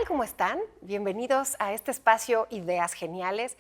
¿Cómo están? Bienvenidos a este espacio Ideas Geniales.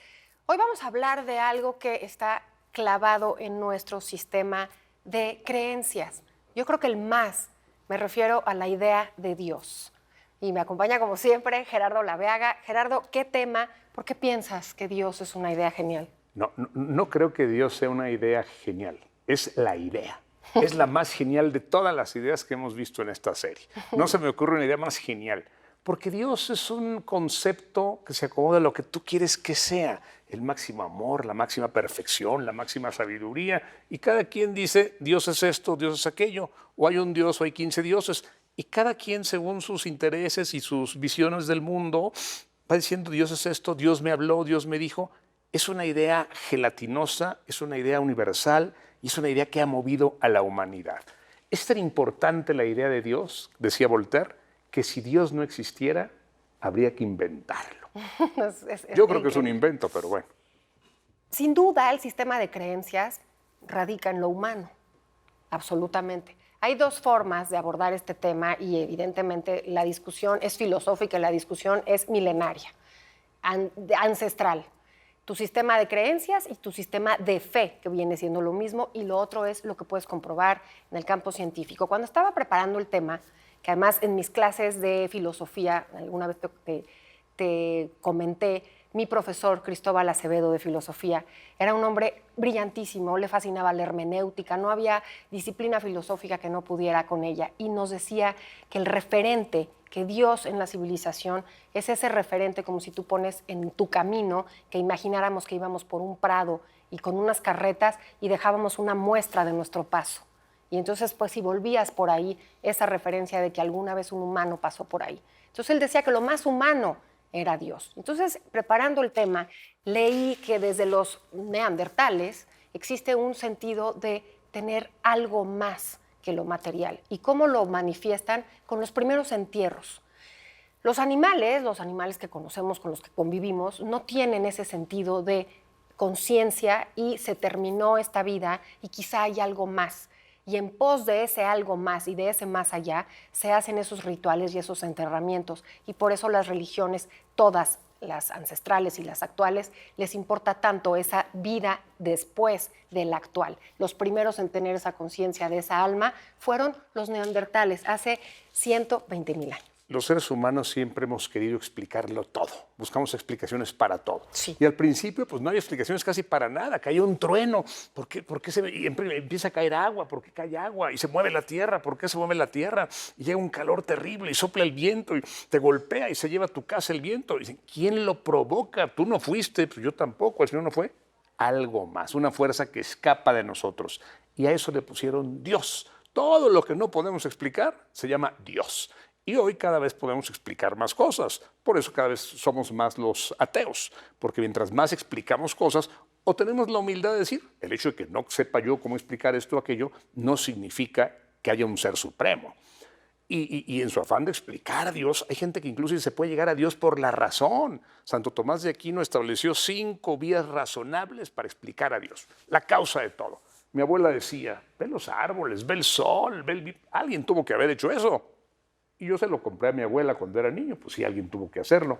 Hoy vamos a hablar de algo que está clavado en nuestro sistema de creencias. Yo creo que el más, me refiero a la idea de Dios. Y me acompaña como siempre Gerardo Laveaga. Gerardo, ¿qué tema? ¿Por qué piensas que Dios es una idea genial? No creo que Dios sea una idea genial, es la idea. Es la más genial de todas las ideas que hemos visto en esta serie. No se me ocurre una idea más genial, porque Dios es un concepto que se acomoda a lo que tú quieres que sea. El máximo amor, la máxima perfección, la máxima sabiduría. Y cada quien dice, Dios es esto, Dios es aquello, o hay un Dios o hay 15 dioses. Y cada quien, según sus intereses y sus visiones del mundo, va diciendo, Dios es esto, Dios me habló, Dios me dijo. Es una idea gelatinosa, es una idea universal y es una idea que ha movido a la humanidad. Es tan importante la idea de Dios, decía Voltaire, que si Dios no existiera, habría que inventarlo. Yo creo que es un invento, pero bueno. Sin duda, el sistema de creencias radica en lo humano, absolutamente. Hay dos formas de abordar este tema y evidentemente la discusión es filosófica, la discusión es milenaria, ancestral. Tu sistema de creencias y tu sistema de fe, que viene siendo lo mismo, y lo otro es lo que puedes comprobar en el campo científico. Cuando estaba preparando el tema, que además en mis clases de filosofía, alguna vez te comenté, mi profesor Cristóbal Acevedo de filosofía era un hombre brillantísimo, le fascinaba la hermenéutica, no había disciplina filosófica que no pudiera con ella, y nos decía que el referente, que Dios en la civilización es ese referente, como si tú pones en tu camino, que imagináramos que íbamos por un prado y con unas carretas y dejábamos una muestra de nuestro paso. Y entonces, pues, si volvías por ahí, esa referencia de que alguna vez un humano pasó por ahí. Entonces, él decía que lo más humano era Dios. Entonces, preparando el tema, leí que desde los neandertales existe un sentido de tener algo más que lo material. ¿Y cómo lo manifiestan? Con los primeros entierros. Los animales que conocemos, con los que convivimos, no tienen ese sentido de conciencia y se terminó esta vida y quizá hay algo más. Y en pos de ese algo más y de ese más allá se hacen esos rituales y esos enterramientos. Y por eso las religiones, todas las ancestrales y las actuales, les importa tanto esa vida después de la actual. Los primeros en tener esa conciencia de esa alma fueron los neandertales hace 120,000 años. Los seres humanos siempre hemos querido explicarlo todo. Buscamos explicaciones para todo. Sí. Y al principio, pues no hay explicaciones casi para nada. Cae un trueno. ¿Por qué empieza a caer agua? ¿Por qué cae agua? Y se mueve la tierra. ¿Por qué se mueve la tierra? Y llega un calor terrible y sopla el viento y te golpea y se lleva a tu casa el viento. Y dicen, ¿quién lo provoca? Tú no fuiste, pues yo tampoco. El Señor no fue. Algo más, una fuerza que escapa de nosotros. Y a eso le pusieron Dios. Todo lo que no podemos explicar se llama Dios. Y hoy cada vez podemos explicar más cosas. Por eso cada vez somos más los ateos. Porque mientras más explicamos cosas, o tenemos la humildad de decir, el hecho de que no sepa yo cómo explicar esto o aquello, no significa que haya un ser supremo. Y en su afán de explicar a Dios, hay gente que incluso se puede llegar a Dios por la razón. Santo Tomás de Aquino estableció 5 vías razonables para explicar a Dios. La causa de todo. Mi abuela decía, ve los árboles, ve el sol, alguien tuvo que haber hecho eso. Y yo se lo compré a mi abuela cuando era niño, pues sí, alguien tuvo que hacerlo.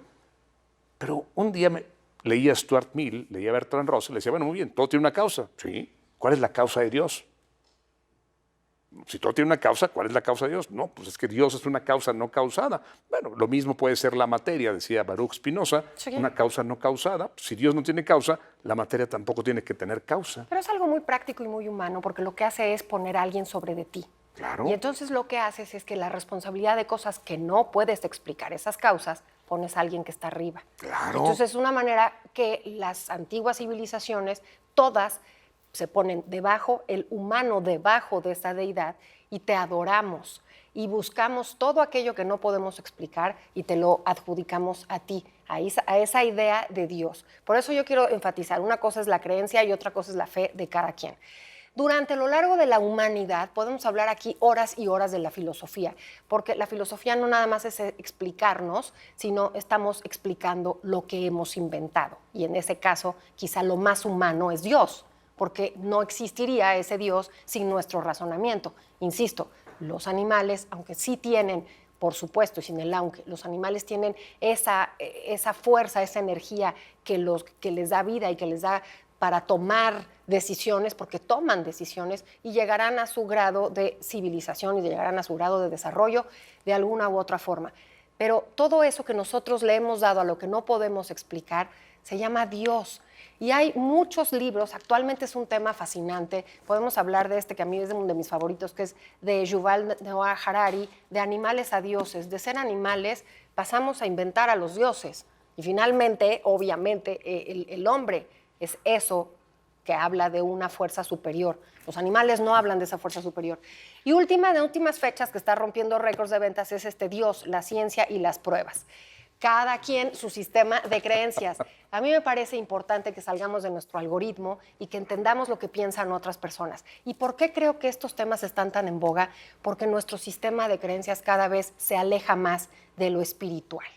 Pero un día leía a Stuart Mill, leía a Bertrand Russell, le decía, bueno, muy bien, todo tiene una causa. Sí, ¿cuál es la causa de Dios? Si todo tiene una causa, ¿cuál es la causa de Dios? No, pues es que Dios es una causa no causada. Bueno, lo mismo puede ser la materia, decía Baruch Spinoza, sí, una causa no causada. Si Dios no tiene causa, la materia tampoco tiene que tener causa. Pero es algo muy práctico y muy humano, porque lo que hace es poner a alguien sobre de ti. Claro. Y entonces lo que haces es que la responsabilidad de cosas que no puedes explicar, esas causas, pones a alguien que está arriba. Claro. Entonces es una manera que las antiguas civilizaciones, todas se ponen debajo, el humano debajo de esa deidad, y te adoramos. Y buscamos todo aquello que no podemos explicar y te lo adjudicamos a ti, a esa idea de Dios. Por eso yo quiero enfatizar, una cosa es la creencia y otra cosa es la fe de cada quien. Durante lo largo de la humanidad podemos hablar aquí horas y horas de la filosofía, porque la filosofía no nada más es explicarnos, sino estamos explicando lo que hemos inventado. Y en ese caso, quizá lo más humano es Dios, porque no existiría ese Dios sin nuestro razonamiento. Insisto, los animales, aunque sí tienen por supuesto, y sin el aunque. Los animales tienen esa fuerza, esa energía que les da vida y que les da para tomar decisiones, porque toman decisiones y llegarán a su grado de civilización y llegarán a su grado de desarrollo de alguna u otra forma. Pero todo eso que nosotros le hemos dado a lo que no podemos explicar se llama Dios. Y hay muchos libros, actualmente es un tema fascinante, podemos hablar de este que a mí es uno de mis favoritos, que es de Yuval Noah Harari, de animales a dioses. De ser animales pasamos a inventar a los dioses. Y finalmente, obviamente, el hombre es eso que habla de una fuerza superior. Los animales no hablan de esa fuerza superior. Y de últimas fechas que está rompiendo récords de ventas es este Dios, la ciencia y las pruebas. Cada quien su sistema de creencias. A mí me parece importante que salgamos de nuestro algoritmo y que entendamos lo que piensan otras personas. ¿Y por qué creo que estos temas están tan en boga? Porque nuestro sistema de creencias cada vez se aleja más de lo espiritual.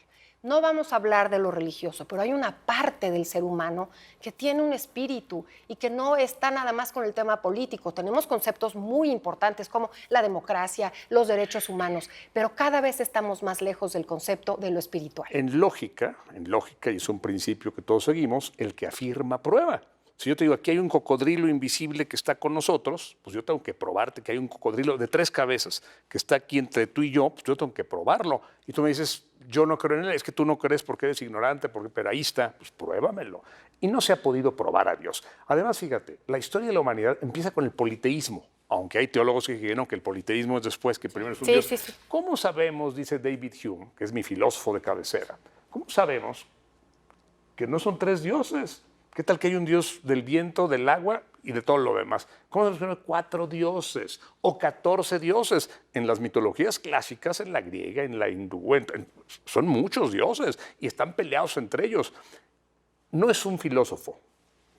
No vamos a hablar de lo religioso, pero hay una parte del ser humano que tiene un espíritu y que no está nada más con el tema político. Tenemos conceptos muy importantes como la democracia, los derechos humanos, pero cada vez estamos más lejos del concepto de lo espiritual. En lógica, y es un principio que todos seguimos, el que afirma prueba. Si yo te digo, aquí hay un cocodrilo invisible que está con nosotros, pues yo tengo que probarte que hay un cocodrilo de 3 cabezas que está aquí entre tú y yo, pues yo tengo que probarlo. Y tú me dices, yo no creo en él, es que tú no crees porque eres ignorante, pero ahí está, pues pruébamelo. Y no se ha podido probar a Dios. Además, fíjate, la historia de la humanidad empieza con el politeísmo, aunque hay teólogos que dijeron que el politeísmo es después, que primero es un Dios. Sí. ¿Cómo sabemos, dice David Hume, que es mi filósofo de cabecera, cómo sabemos que no son 3 dioses? ¿Qué tal que hay un dios del viento, del agua y de todo lo demás? ¿Cómo se llaman 4 dioses o 14 dioses? En las mitologías clásicas, en la griega, en la hindú, son muchos dioses y están peleados entre ellos. No es un filósofo,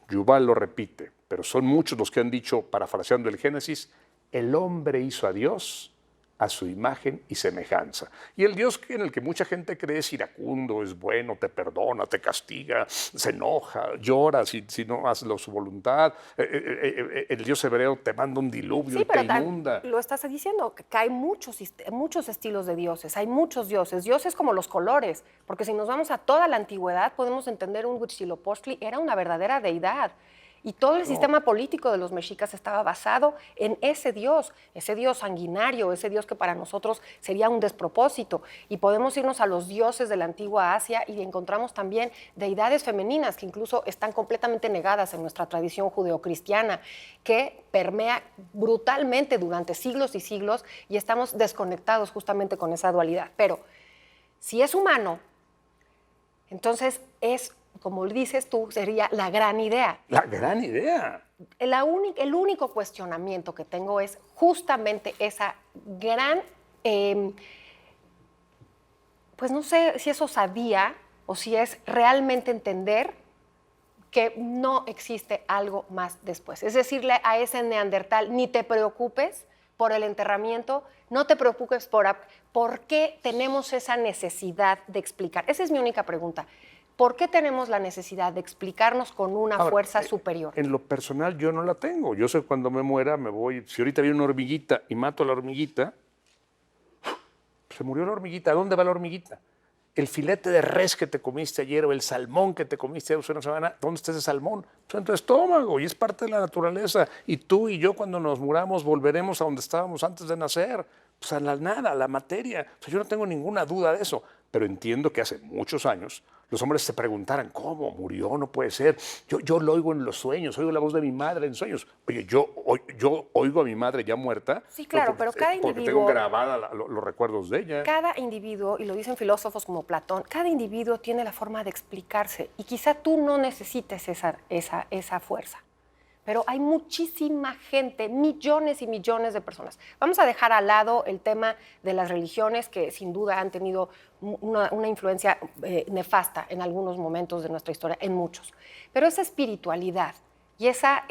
Yuval lo repite, pero son muchos los que han dicho, parafraseando el Génesis, el hombre hizo a Dios a su imagen y semejanza. Y el Dios en el que mucha gente cree es iracundo, es bueno, te perdona, te castiga, se enoja, llora si no haces su voluntad. El Dios hebreo te manda un diluvio y te inunda. Lo estás diciendo, que hay muchos estilos de dioses, hay muchos dioses. Dioses como los colores, porque si nos vamos a toda la antigüedad podemos entender un Huitzilopochtli era una verdadera deidad. Y todo el sistema político de los mexicas estaba basado en ese Dios sanguinario, ese Dios que para nosotros sería un despropósito. Y podemos irnos a los dioses de la antigua Asia y encontramos también deidades femeninas que incluso están completamente negadas en nuestra tradición judeocristiana, que permea brutalmente durante siglos y siglos y estamos desconectados justamente con esa dualidad. Pero si es humano, entonces es, como dices tú, sería la gran idea. La gran idea. El único cuestionamiento que tengo es justamente esa gran, pues no sé si es osadía o si es realmente entender que no existe algo más después. Es decirle a ese neandertal, ni te preocupes por el enterramiento, no te preocupes por qué tenemos esa necesidad de explicar. Esa es mi única pregunta. ¿Por qué tenemos la necesidad de explicarnos con una fuerza superior? En lo personal yo no la tengo. Yo sé que cuando me muera me voy, si ahorita viene una hormiguita y mato a la hormiguita, se murió la hormiguita. ¿A dónde va la hormiguita? El filete de res que te comiste ayer o el salmón que te comiste hace una semana, ¿dónde está ese salmón? Pues en tu estómago y es parte de la naturaleza. Y tú y yo cuando nos muramos volveremos a donde estábamos antes de nacer, pues a la nada, a la materia. O sea, yo no tengo ninguna duda de eso, pero entiendo que hace muchos años los hombres se preguntaran, ¿cómo? ¿Murió? No puede ser. Yo lo oigo en los sueños, oigo la voz de mi madre en sueños. Oye, yo oigo a mi madre ya muerta. Sí, claro, pero cada individuo... Porque tengo grabada los recuerdos de ella. Cada individuo, y lo dicen filósofos como Platón, cada individuo tiene la forma de explicarse y quizá tú no necesites esa fuerza. Pero hay muchísima gente, millones y millones de personas. Vamos a dejar al lado el tema de las religiones que sin duda han tenido una influencia nefasta en algunos momentos de nuestra historia, en muchos. Pero esa espiritualidad y esa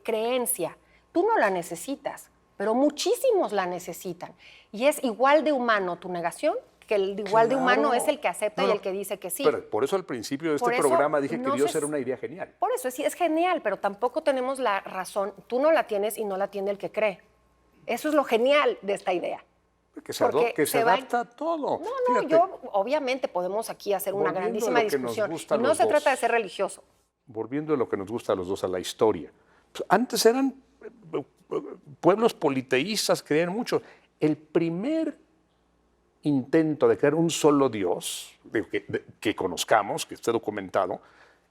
creencia, tú no la necesitas, pero muchísimos la necesitan. Y es igual de humano tu negación que el igual de humano es el que acepta y el que dice que sí. Pero por eso al principio de este programa dije que Dios era una idea genial. Por eso, sí, es genial, pero tampoco tenemos la razón. Tú no la tienes y no la tiene el que cree. Eso es lo genial de esta idea. Porque que se se va- adapta a todo. No, Fíjate, yo obviamente podemos aquí hacer una volviendo a grandísima lo que nos discusión. gusta a Y no los se dos. trata de ser religioso. volviendo a lo que nos gusta a los dos, a la historia. Pues, antes eran pueblos politeístas, creían mucho. El primer intento de crear un solo Dios, que conozcamos, que esté documentado,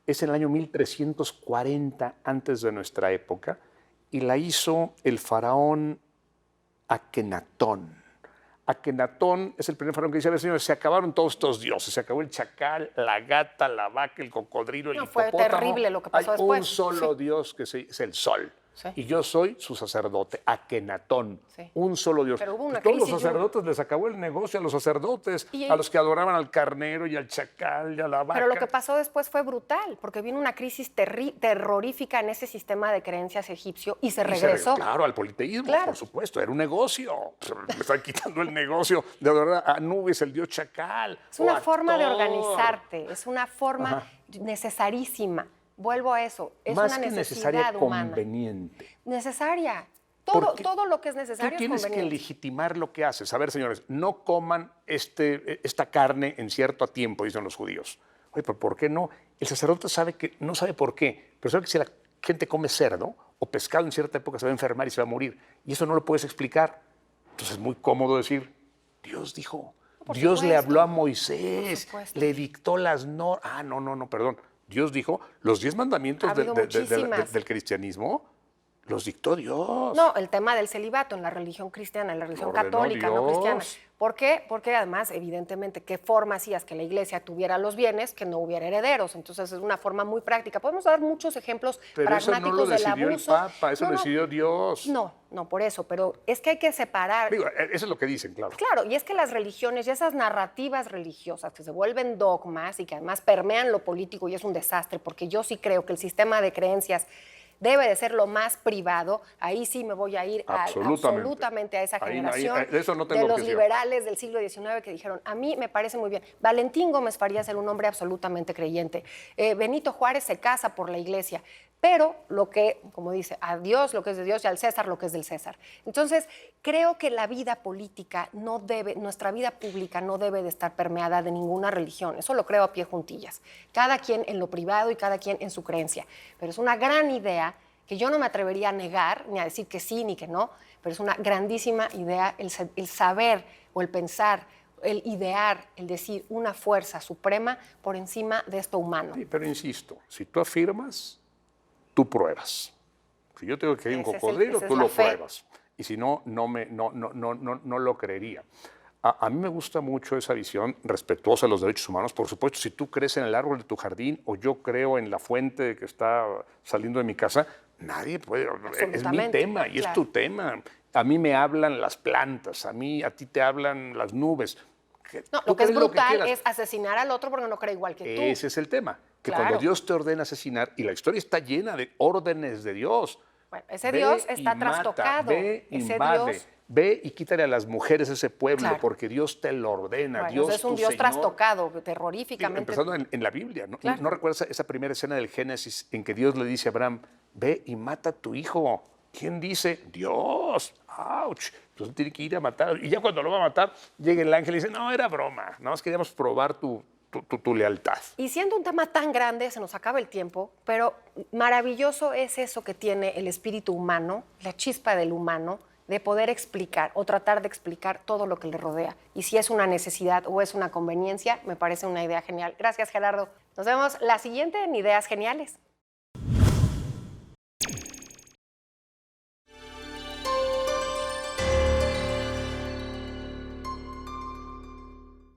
es en el año 1340 antes de nuestra época, y la hizo el faraón Akenatón. Akenatón es el primer faraón que dice: a ver, señores, se acabaron todos estos dioses, se acabó el chacal, la gata, la vaca, el cocodrilo, el No, fue hipopótamo. terrible lo que pasó Hay después. un solo Sí. Dios que es el sol. Sí. Y yo soy su sacerdote, Akenatón. Sí. Un solo Dios. Pero hubo una Todos los crisis, sacerdotes les acabó el negocio a los sacerdotes, Y- a los que adoraban al carnero y al chacal y a la vaca. Pero lo que pasó después fue brutal, porque vino una crisis terrorífica en ese sistema de creencias egipcio y se Y regresó. claro, al politeísmo, Claro. por supuesto, era un negocio. Me están quitando el negocio de adorar a Anubis, el dios chacal. Es una o a forma de Thor. organizarte, es una forma Ajá. necesarísima. Vuelvo a eso, es Más una que necesidad necesaria, humana. conveniente. Necesaria. Todo, Porque todo lo que es Tú necesario es tienes que conveniente. legitimar lo que haces. A ver, señores, no coman esta carne en cierto tiempo, dicen los judíos. Oye, pero ¿por qué no? El sacerdote sabe que, no sabe por qué, pero sabe que si la gente come cerdo o pescado en cierta época se va a enfermar y se va a morir. Y eso no lo puedes explicar. Entonces es muy cómodo decir: Dios dijo, Por Dios le supuesto. habló a Moisés, Por supuesto. le dictó las normas. Ah, no, perdón. Dios dijo, los 10 mandamientos Ha habido muchísimas. del cristianismo los dictó Dios. No, el tema del celibato en la religión cristiana, en la religión Lo ordenó católica, no Dios. cristiana. ¿Por qué? Porque además, evidentemente, ¿qué forma hacías que la iglesia tuviera los bienes, que no hubiera herederos? Entonces es una forma muy práctica. Podemos dar muchos ejemplos Pero eso pragmáticos no lo del decidió abuso. el Papa, eso lo decidió Dios. No, por eso, pero es que hay que separar. Digo, eso es lo que dicen, claro. Claro, y es que las religiones y esas narrativas religiosas que se vuelven dogmas y que además permean lo político y es un desastre, porque yo sí creo que el sistema de creencias debe de ser lo más privado. Ahí sí me voy a ir absolutamente a esa Ahí, generación eso no tengo de los objeción. liberales del siglo XIX que dijeron: a mí me parece muy bien. Valentín Gómez Farías era un hombre absolutamente creyente. Benito Juárez se casa por la iglesia. Pero lo que, como dice, a Dios lo que es de Dios y al César lo que es del César. Entonces, creo que la vida política no debe, nuestra vida pública no debe de estar permeada de ninguna religión. Eso lo creo a pie juntillas. Cada quien en lo privado y cada quien en su creencia. Pero es una gran idea que yo no me atrevería a negar, ni a decir que sí ni que no, pero es una grandísima idea el saber o el pensar, el idear, el decir una fuerza suprema por encima de esto humano. Sí, pero insisto, si tú afirmas, tú pruebas. Si yo tengo que hay un Ese es cocodrilo, esa es tú la lo fe. pruebas. Y si no, no lo creería. A mí me gusta mucho esa visión respetuosa de los derechos humanos. Por supuesto, si tú crees en el árbol de tu jardín o yo creo en la fuente que está saliendo de mi casa, nadie puede. Es mi Absolutamente, tema y es claro. tu tema. A mí me hablan las plantas, a ti te hablan las nubes. No, Tú lo que es crees brutal quieras. es asesinar al otro porque no cree igual que tú. Ese es el tema. Que Claro. cuando Dios te ordena asesinar, y la historia está llena de órdenes de Dios. Bueno, ese Ve Dios y está mata, trastocado. Ve, Ese invade, Dios, ve y quítale a las mujeres ese pueblo, Claro. porque Dios te lo ordena. bueno, Dios es un tu Dios Señor. trastocado, Sí, terroríficamente. empezando en la Biblia. ¿No, Claro. ¿No recuerdas esa primera escena del Génesis en que Dios le dice a Abraham: ve y mata a tu hijo? ¿Quién dice? Dios. ¡Auch! Entonces tiene que ir a matar. Y ya cuando lo va a matar, llega el ángel y dice: no, era broma. Nada más queríamos probar tu lealtad. Y siendo un tema tan grande, se nos acaba el tiempo, pero maravilloso es eso que tiene el espíritu humano, la chispa del humano, de poder explicar o tratar de explicar todo lo que le rodea. Y si es una necesidad o es una conveniencia, me parece una idea genial. Gracias, Gerardo. Nos vemos la siguiente en Ideas Geniales.